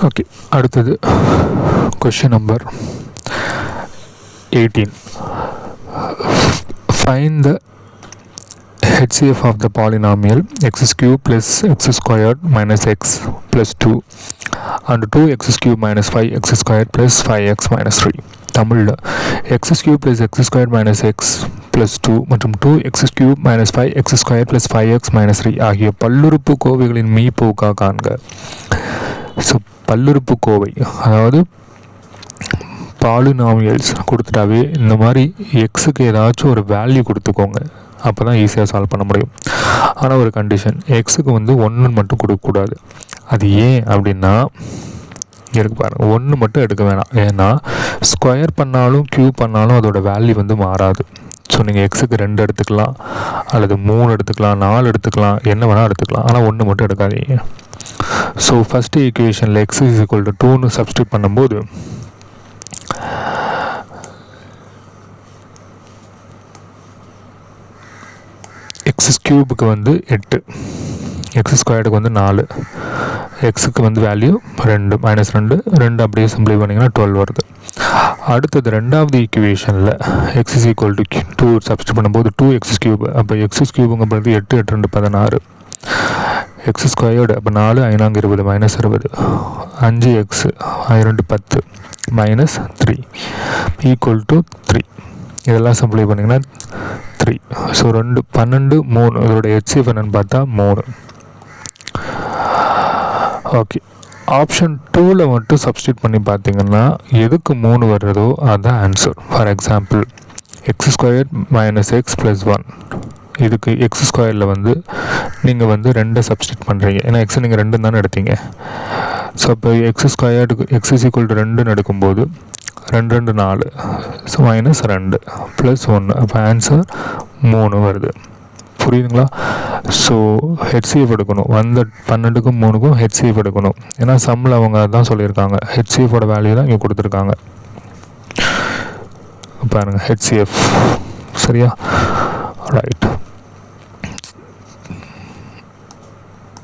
Okay, அடுத்தது question number 18. Find the HCF of the polynomial x cube plus x squared minus x plus 2 and 2x cube minus 5x squared plus 5x minus 3. தமிழில் x cube plus x squared minus x plus 2 மற்றும் 2x cube minus 5x squared plus 5x minus 3 ஆகிய பல்லுறுப்பு கோவைகளின் மீப்போக்கா காண்க. So பல்லுறுப்பு கோவை, அதாவது polynomials கொடுத்துட்டாவே இந்த மாதிரி எக்ஸுக்கு ஏதாச்சும் ஒரு வேல்யூ கொடுத்துக்கோங்க, அப்போ தான் ஈஸியாக சால்வ் பண்ண முடியும். ஆனால் ஒரு கண்டிஷன், எக்ஸுக்கு வந்து 1 மட்டும் கொடுக்கக்கூடாது. அது ஏன் அப்படின்னா இருக்கு பாருங்கள், 1 மட்டும் எடுக்க வேணாம். ஏன்னா ஸ்கொயர் பண்ணாலும் க்யூப் பண்ணாலும் அதோட வேல்யூ வந்து மாறாது. ஸோ நீங்கள் எக்ஸுக்கு 2 எடுத்துக்கலாம், அல்லது 3 எடுத்துக்கலாம், 4 எடுத்துக்கலாம், என்ன வேணால் எடுத்துக்கலாம். ஆனால் 1 மட்டும் எடுக்காதீங்க. ஸோ ஃபஸ்ட்டு ஈக்குவேஷனில் x = 2ன்னு சப்ஸ்டியூட் பண்ணும்போது எக்ஸ் க்யூபுக்கு வந்து 8, எக்ஸ் ஸ்கொயர்டுக்கு வந்து 4, எக்ஸுக்கு வந்து வேல்யூ 2 -2 2 அப்படியே சிம்பிளை பண்ணிங்கன்னா 12 வருது. அடுத்தது ரெண்டாவது ஈக்குவேஷனில் x = 2 சப்ஸ்டியூட் பண்ணும்போது 2x3, அப்போ எக்ஸ் க்யூபுங்கிறது 8 8 2 16, எக்ஸ் ஸ்கொயர்டு அப்போ 4 5 20 -20, 5x 2 10 -3 = 3. இதெல்லாம் சிம்பிளை பண்ணிங்கன்னா 3. ஸோ 2 12 3, இதோட HCF என்னன்னு பார்த்தா 3. ஓகே, ஆப்ஷன் 2ல் மட்டும் சப்ஸ்டியூட் பண்ணி பார்த்தீங்கன்னா எதுக்கு 3 வர்றதோ அதுதான் answer. For example x² - x + 1, இதுக்கு எக்ஸ் ஸ்கொயரில் வந்து நீங்கள் வந்து 2 சப்ஸ்டியூட் பண்ணுறீங்க. ஏன்னா எக்ஸ் நீங்கள் 2 தானே எடுத்தீங்க. ஸோ இப்போ எக்ஸ் ஸ்கொயர்டுக்கு x = 2ன்னு எடுக்கும்போது 2 2 4, ஸோ -2 + 1, அப்போ ஆன்சர் 3 வருது. புரியுதுங்களா? ஸோ HCF எடுக்கணும், வந்த 12க்கும் 3க்கும் HCF எடுக்கணும். ஏன்னா சம்மில் அவங்க அதான் சொல்லியிருக்காங்க, HCFோட வேல்யூ தான் இங்கே கொடுத்துருக்காங்க. பாருங்கள் HCF, சரியா? ரைட்.